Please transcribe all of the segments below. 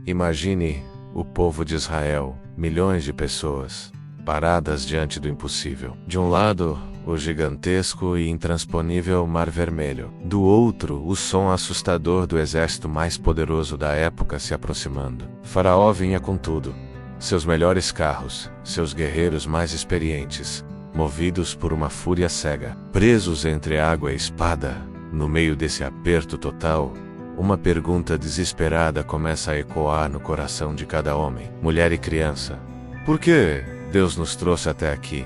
Imagine o povo de Israel, milhões de pessoas, paradas diante do impossível. De um lado, o gigantesco e intransponível Mar Vermelho. Do outro, o som assustador do exército mais poderoso da época se aproximando. Faraó vinha com tudo. Seus melhores carros, seus guerreiros mais experientes, movidos por uma fúria cega. Presos entre água e espada, no meio desse aperto total, uma pergunta desesperada começa a ecoar no coração de cada homem, mulher e criança. Por que Deus nos trouxe até aqui?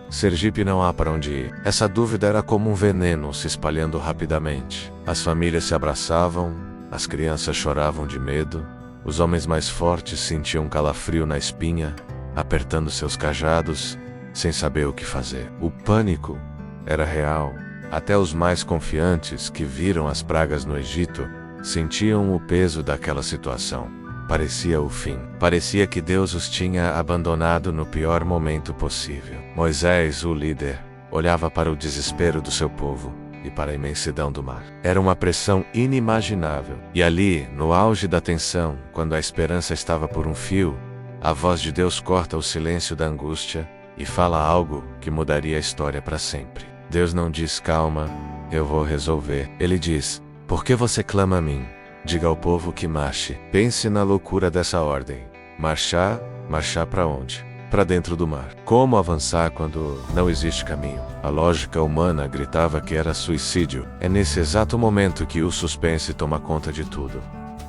Sergipe não há para onde ir. Essa dúvida era como um veneno se espalhando rapidamente. As famílias se abraçavam, as crianças choravam de medo, os homens mais fortes sentiam calafrio na espinha, apertando seus cajados, sem saber o que fazer. O pânico era real. Até os mais confiantes que viram as pragas no Egito sentiam o peso daquela situação. Parecia o fim. Parecia que Deus os tinha abandonado no pior momento possível. Moisés, o líder, olhava para o desespero do seu povo e para a imensidão do mar. Era uma pressão inimaginável. E ali, no auge da tensão, quando a esperança estava por um fio, a voz de Deus corta o silêncio da angústia e fala algo que mudaria a história para sempre. Deus não diz calma, eu vou resolver. Ele diz, por que você clama a mim? Diga ao povo que marche. Pense na loucura dessa ordem. Marchar? Marchar para onde? Para dentro do mar. Como avançar quando não existe caminho? A lógica humana gritava que era suicídio. É nesse exato momento que o suspense toma conta de tudo.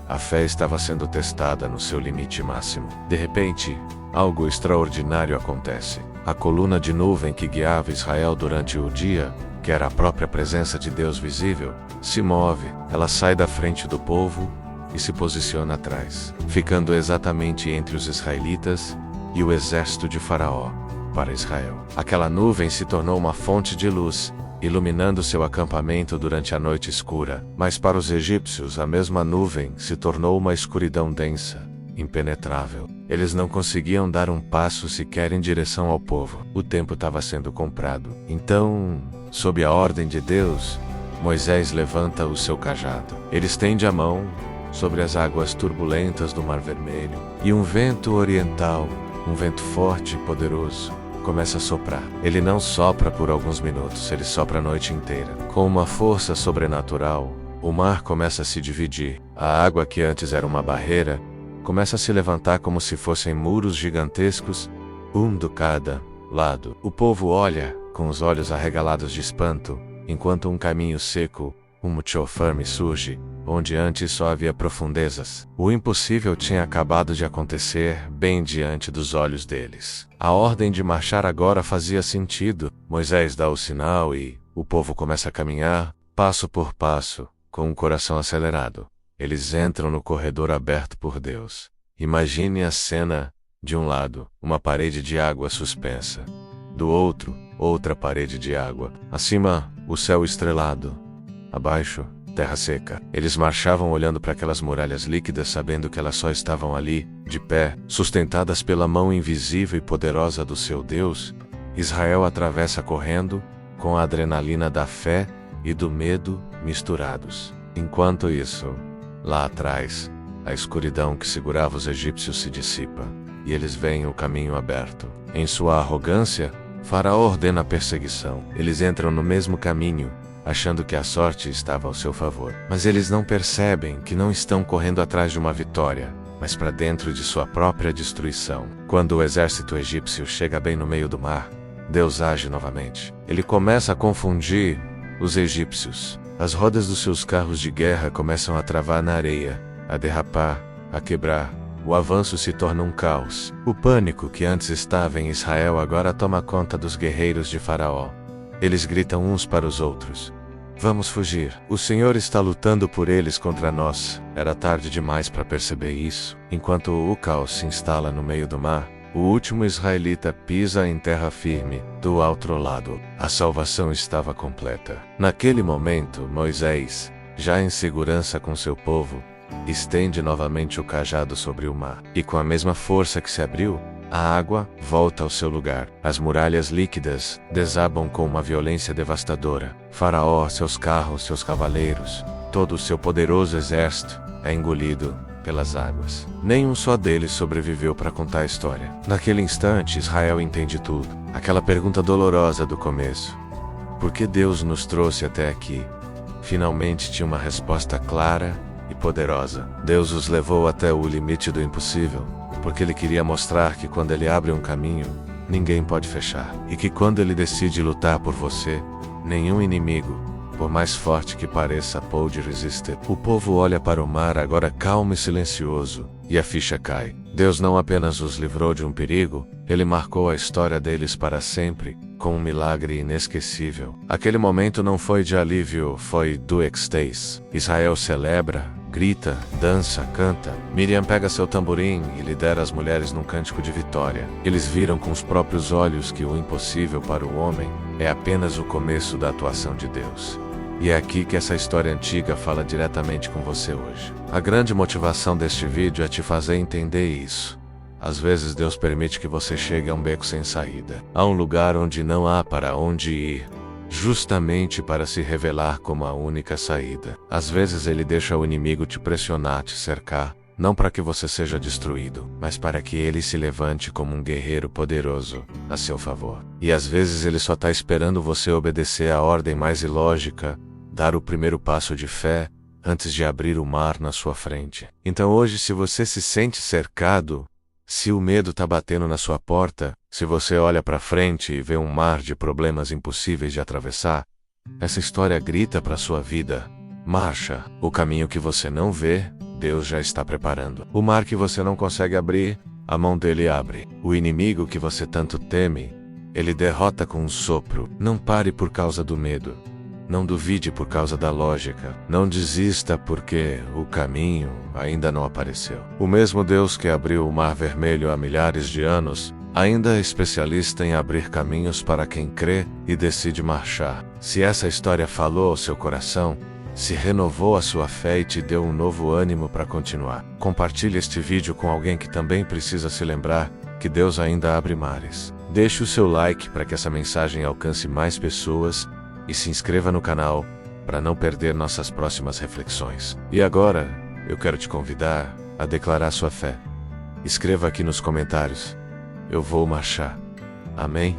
A fé estava sendo testada no seu limite máximo. De repente, algo extraordinário acontece. A coluna de nuvem que guiava Israel durante o dia, que era a própria presença de Deus visível, se move. Ela sai da frente do povo e se posiciona atrás, ficando exatamente entre os israelitas e o exército de Faraó, para Israel. Aquela nuvem se tornou uma fonte de luz, iluminando seu acampamento durante a noite escura. Mas para os egípcios, a mesma nuvem se tornou uma escuridão densa, impenetrável. Eles não conseguiam dar um passo sequer em direção ao povo. O tempo estava sendo comprado. Então, sob a ordem de Deus, Moisés levanta o seu cajado. Ele estende a mão sobre as águas turbulentas do Mar Vermelho, e um vento oriental, um vento forte e poderoso, começa a soprar. Ele não sopra por alguns minutos, ele sopra a noite inteira. Com uma força sobrenatural, o mar começa a se dividir. A água que antes era uma barreira começa a se levantar como se fossem muros gigantescos, um do cada lado. O povo olha, com os olhos arregalados de espanto, enquanto um caminho seco, um Muchofarme surge, onde antes só havia profundezas. O impossível tinha acabado de acontecer bem diante dos olhos deles. A ordem de marchar agora fazia sentido. Moisés dá o sinal e o povo começa a caminhar, passo por passo, com o coração acelerado. Eles entram no corredor aberto por Deus. Imagine a cena. De um lado, uma parede de água suspensa. Do outro, outra parede de água. Acima, o céu estrelado. Abaixo, terra seca. Eles marchavam olhando para aquelas muralhas líquidas, sabendo que elas só estavam ali, de pé, sustentadas pela mão invisível e poderosa do seu Deus. Israel atravessa correndo, com a adrenalina da fé e do medo misturados. Enquanto isso, lá atrás, a escuridão que segurava os egípcios se dissipa, e eles veem o caminho aberto. Em sua arrogância, Faraó ordena a perseguição. Eles entram no mesmo caminho, achando que a sorte estava ao seu favor. Mas eles não percebem que não estão correndo atrás de uma vitória, mas para dentro de sua própria destruição. Quando o exército egípcio chega bem no meio do mar, Deus age novamente. Ele começa a confundir os egípcios. As rodas dos seus carros de guerra começam a travar na areia, a derrapar, a quebrar. O avanço se torna um caos. O pânico que antes estava em Israel agora toma conta dos guerreiros de Faraó. Eles gritam uns para os outros: vamos fugir. O Senhor está lutando por eles contra nós. Era tarde demais para perceber isso. Enquanto o caos se instala no meio do mar, o último israelita pisa em terra firme. Do outro lado, a salvação estava completa. Naquele momento, Moisés, já em segurança com seu povo, estende novamente o cajado sobre o mar. E com a mesma força que se abriu, a água volta ao seu lugar. As muralhas líquidas desabam com uma violência devastadora. Faraó, seus carros, seus cavaleiros, todo o seu poderoso exército é engolido pelas águas. Nenhum só deles sobreviveu para contar a história. Naquele instante, Israel entende tudo. Aquela pergunta dolorosa do começo: por que Deus nos trouxe até aqui? Finalmente tinha uma resposta clara e poderosa. Deus os levou até o limite do impossível, porque Ele queria mostrar que quando Ele abre um caminho, ninguém pode fechar. E que quando Ele decide lutar por você, nenhum inimigo, por mais forte que pareça, pode resistir. O povo olha para o mar agora calmo e silencioso, e a ficha cai. Deus não apenas os livrou de um perigo, Ele marcou a história deles para sempre, com um milagre inesquecível. Aquele momento não foi de alívio, foi do êxtase. Israel celebra, grita, dança, canta. Miriam pega seu tamborim e lidera as mulheres num cântico de vitória. Eles viram com os próprios olhos que o impossível para o homem é apenas o começo da atuação de Deus. E é aqui que essa história antiga fala diretamente com você hoje. A grande motivação deste vídeo é te fazer entender isso. Às vezes Deus permite que você chegue a um beco sem saída, a um lugar onde não há para onde ir, justamente para se revelar como a única saída. Às vezes Ele deixa o inimigo te pressionar, te cercar, não para que você seja destruído, mas para que ele se levante como um guerreiro poderoso a seu favor. E às vezes Ele só está esperando você obedecer à ordem mais ilógica, dar o primeiro passo de fé, antes de abrir o mar na sua frente. Então hoje, se você se sente cercado, se o medo está batendo na sua porta, se você olha para frente e vê um mar de problemas impossíveis de atravessar, essa história grita para sua vida: marcha! O caminho que você não vê, Deus já está preparando. O mar que você não consegue abrir, a mão dele abre. O inimigo que você tanto teme, Ele derrota com um sopro. Não pare por causa do medo. Não duvide por causa da lógica. Não desista porque o caminho ainda não apareceu. O mesmo Deus que abriu o Mar Vermelho há milhares de anos, ainda é especialista em abrir caminhos para quem crê e decide marchar. Se essa história falou ao seu coração, se renovou a sua fé e te deu um novo ânimo para continuar, compartilhe este vídeo com alguém que também precisa se lembrar que Deus ainda abre mares. Deixe o seu like para que essa mensagem alcance mais pessoas e se inscreva no canal para não perder nossas próximas reflexões. E agora, eu quero te convidar a declarar sua fé. Escreva aqui nos comentários: eu vou marchar. Amém?